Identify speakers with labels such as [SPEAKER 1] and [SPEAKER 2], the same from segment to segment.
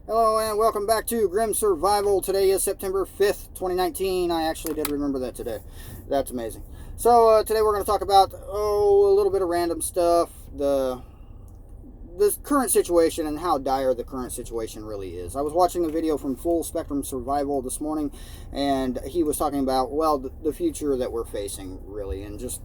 [SPEAKER 1] Hello and welcome back to Grim Survival. Today is September 5th, 2019. I actually did remember that today. That's amazing. So today we're going to talk about, a little bit of random stuff, the current situation and how dire the current situation really is. I was watching a video from Full Spectrum Survival this morning, and he was talking about, the future that we're facing, really, and just,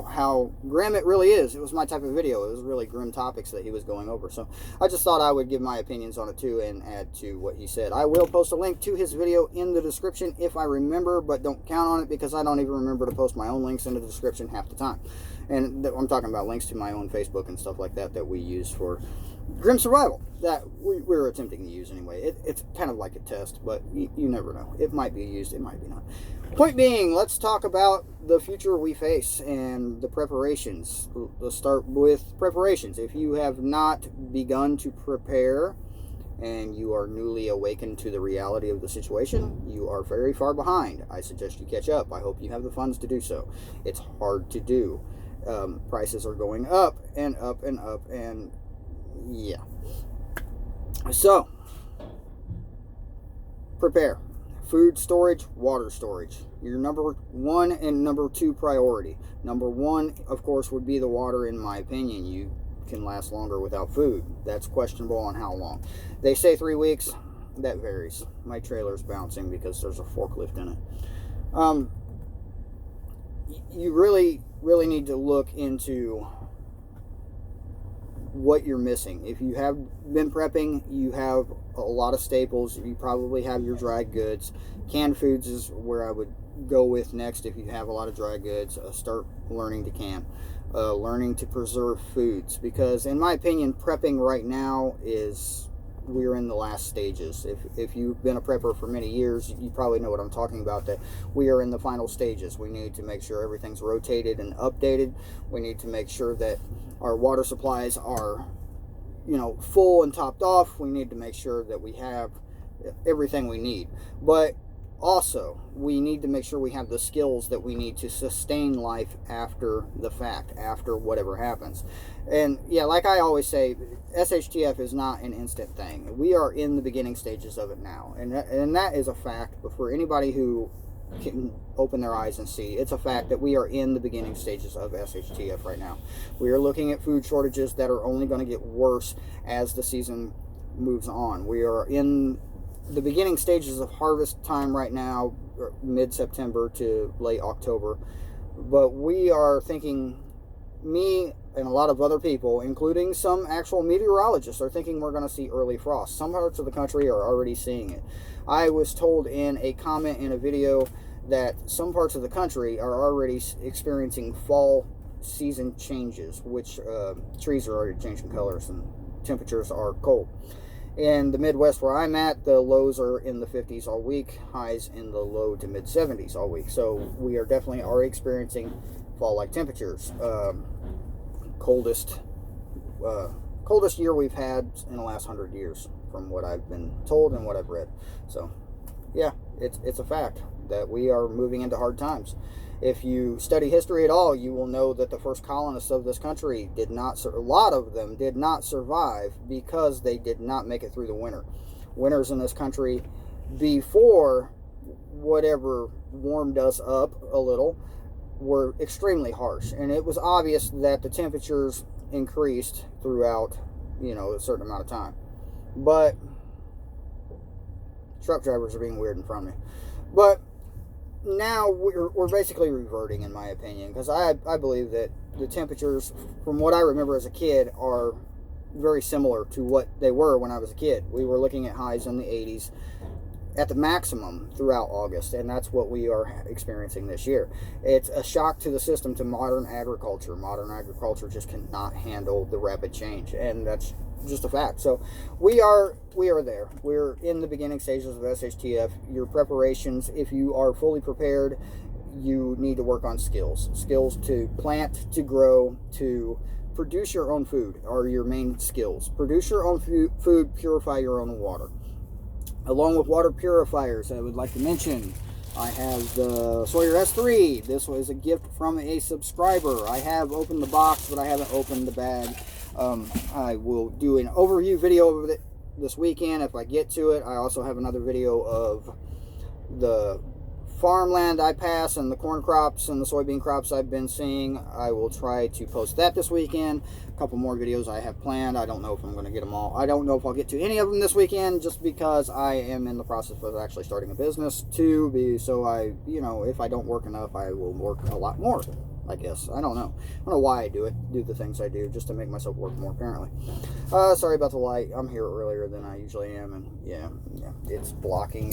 [SPEAKER 1] how grim it really is. It was my type of video. It was really grim topics that he was going over. So I just thought I would give my opinions on it too and add to what he said. I will post a link to his video in the description if I remember, but don't count on it because I don't even remember to post my own links in the description half the time. And I'm talking about links to my own Facebook and stuff like that we use for Grim Survival, that we're attempting to use anyway. It's kind of like a test, but you never know. It might be used, it might be not. Point being, let's talk about the future we face and the preparations. Let's start with preparations. If you have not begun to prepare and you are newly awakened to the reality of the situation, you are very far behind. I suggest you catch up. I hope you have the funds to do so. It's hard to do. Prices are going up and up and up, and yeah. So, prepare. Food storage, water storage. Your number one and number two priority. Number one, of course, would be the water, in my opinion. You can last longer without food. That's questionable on how long. They say 3 weeks. That varies. My trailer's bouncing because there's a forklift in it. You really need to look into what you're missing. If you have been prepping, you have a lot of staples. You probably have your dry goods. Canned foods is where I would go with next. If you have a lot of dry goods, start learning to can. Learning to preserve foods, because in my opinion, prepping right now we're in the last stages. If you've been a prepper for many years, you probably know what I'm talking about, that we are in the final stages. We need to make sure everything's rotated and updated. We need to make sure that our water supplies are, full and topped off. We need to make sure that we have everything we need. But also, we need to make sure we have the skills that we need to sustain life after the fact, after whatever happens. And yeah, like I always say, SHTF is not an instant thing. We are in the beginning stages of it now. And that is a fact. But for anybody who can open their eyes and see, it's a fact that we are in the beginning stages of SHTF right now. We are looking at food shortages that are only going to get worse as the season moves on. We are in the beginning stages of harvest time right now, mid-September to late October. But we are thinking, me and a lot of other people, including some actual meteorologists, are thinking we're going to see early frost. Some parts of the country are already seeing it. I was told in a comment in a video that some parts of the country are already experiencing fall season changes, which trees are already changing colors and temperatures are cold. In the Midwest where I'm at, the lows are in the 50s all week, highs in the low to mid 70s all week. So we are definitely already experiencing fall-like temperatures. Coldest year we've had in the last 100 years, from what I've been told and what I've read. So yeah, it's a fact that we are moving into hard times. If you study history at all, you will know that the first colonists of this country a lot of them did not survive because they did not make it through the winter. Winters in this country, before whatever warmed us up a little, were extremely harsh. And it was obvious that the temperatures increased throughout, a certain amount of time. But truck drivers are being weird in front of me. But now we're basically reverting, in my opinion, because I believe that the temperatures, from what I remember as a kid, are very similar to what they were when I was a kid. We were looking at highs in the 80s at the maximum throughout August, and that's what we are experiencing this year. It's a shock to the system, to modern agriculture. Modern agriculture just cannot handle the rapid change, and that's just a fact. So we are there. We're in the beginning stages of SHTF. Your preparations, if you are fully prepared, you need to work on skills to plant, to grow, to produce your own food are your main skills. Produce your own food, purify your own water. Along with water purifiers, I would like to mention, I have the Sawyer S3. This was a gift from a subscriber. I have opened the box, but I haven't opened the bag. I will do an overview video of it this weekend if I get to it. I also have another video of the farmland I pass and the corn crops and the soybean crops I've been seeing. I will try to post that this weekend. A couple more videos I have planned. I don't know if I'm going to get them all. I don't know if I'll get to any of them this weekend, just because I am in the process of actually starting a business too. So I, you know, if I don't work enough, I will work a lot more, I guess. I don't know why I do the things I do, just to make myself work more, apparently. Sorry about the light. I'm here earlier than I usually am, and yeah, it's blocking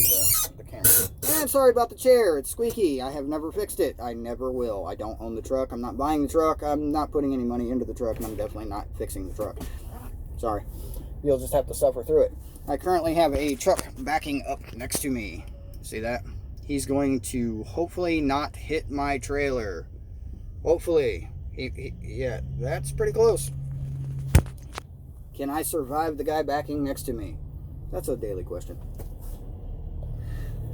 [SPEAKER 1] the camera. And sorry about the chair. It's squeaky. I have never fixed it. I never will. I don't own the truck. I'm not buying the truck. I'm not putting any money into the truck, and I'm definitely not fixing the truck. Sorry. You'll just have to suffer through it. I currently have a truck backing up next to me. See that? He's going to hopefully not hit my trailer. Hopefully. Yeah, that's pretty close. Can I survive the guy backing next to me? That's a daily question.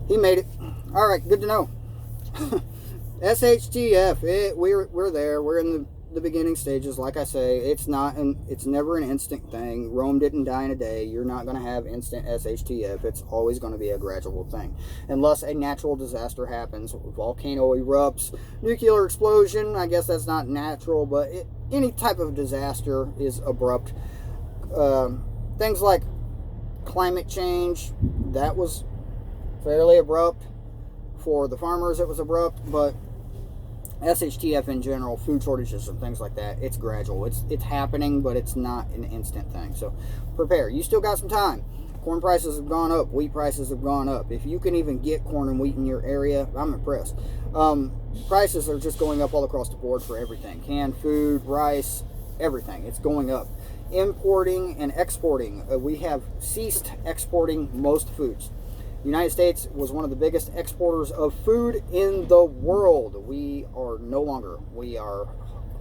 [SPEAKER 1] He made it. All right, good to know. SHTF. We're there. We're in the beginning stages. Like I say, it's never an instant thing. Rome didn't die in a day. You're not going to have instant SHTF. It's always going to be a gradual thing, unless a natural disaster happens. Volcano erupts, nuclear explosion. I guess that's not natural, but any type of disaster is abrupt. Things like climate change, that was fairly abrupt. For the farmers, it was abrupt, but SHTF in general, food shortages and things like that, it's gradual. It's happening, but it's not an instant thing. So prepare. You still got some time. Corn prices have gone up. Wheat prices have gone up. If you can even get corn and wheat in your area, I'm impressed. Prices are just going up all across the board for everything. Canned food, rice, everything. It's going up. Importing and exporting. We have ceased exporting most foods. The United States was one of the biggest exporters of food in the world. We are no longer. We are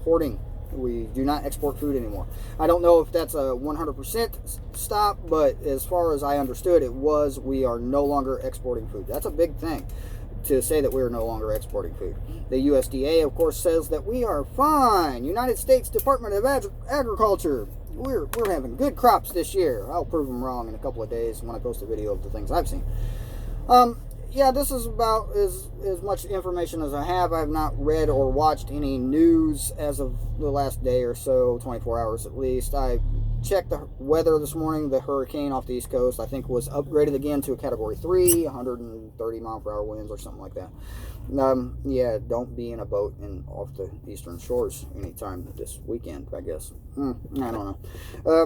[SPEAKER 1] hoarding. We do not export food anymore. I don't know if that's a 100% stop, but as far as I understood, it was. We are no longer exporting food. That's a big thing, to say that we are no longer exporting food. The USDA, of course, says that we are fine. United States Department of Agriculture. We're having good crops this year. I'll prove them wrong in a couple of days when I post a video of the things I've seen. Yeah, this is about as much information as I have. I have not read or watched any news as of the last day or so, 24 hours at least. I checked the weather this morning. The hurricane off the East Coast, I think, was upgraded again to a Category 3, 130 mile per hour winds or something like that. Yeah, don't be in a boat off the eastern shores anytime this weekend, I guess. I don't know.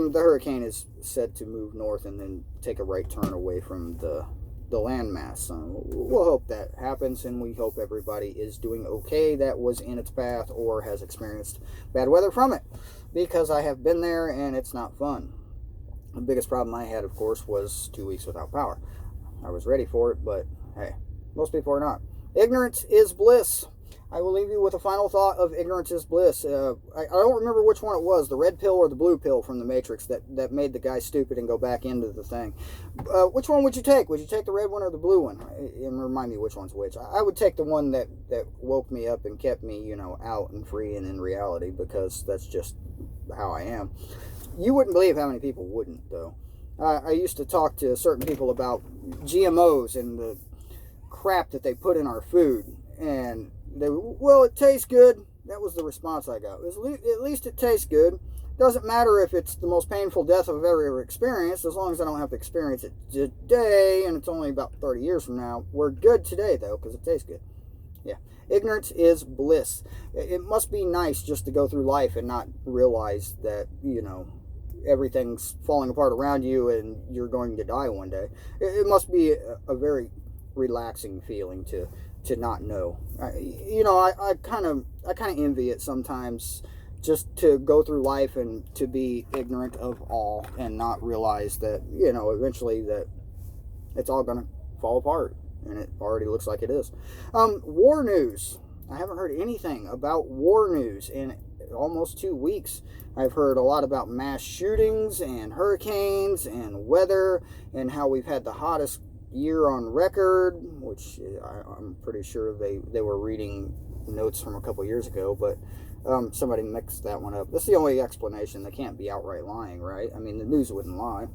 [SPEAKER 1] The hurricane is said to move north and then take a right turn away from the landmass. We'll hope that happens, and we hope everybody is doing okay that was in its path or has experienced bad weather from it, because I have been there and it's not fun. The biggest problem I had, of course, was 2 weeks without power. I was ready for it, but hey, most people are not. Ignorance is bliss. I will leave you with a final thought of ignorance is bliss. I don't remember which one it was, the red pill or the blue pill from the Matrix that made the guy stupid and go back into the thing. Which one would you take? Would you take the red one or the blue one? And remind me which one's which. I would take the one that woke me up and kept me, out and free and in reality, because that's just how I am. You wouldn't believe how many people wouldn't, though. I used to talk to certain people about GMOs and the crap that they put in our food, and well, it tastes good. That was the response I got. At least it tastes good. Doesn't matter if it's the most painful death I've ever experienced, as long as I don't have to experience it today, and it's only about 30 years from now. We're good today, though, because it tastes good. Yeah. Ignorance is bliss. It must be nice just to go through life and not realize that, everything's falling apart around you and you're going to die one day. It must be a very relaxing feeling to not know. I kind of envy it sometimes, just to go through life and to be ignorant of all and not realize that, eventually that it's all going to fall apart, and it already looks like it is. War news. I haven't heard anything about war news in almost 2 weeks. I've heard a lot about mass shootings and hurricanes and weather and how we've had the hottest year on record, which I'm pretty sure they were reading notes from a couple years ago, but somebody mixed that one up. That's the only explanation. They can't be outright lying, right? I mean, the news wouldn't lie.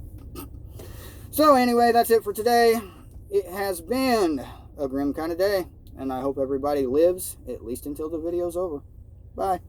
[SPEAKER 1] So anyway, that's it for today. It has been a grim kind of day, and I hope everybody lives at least until the video's over. Bye.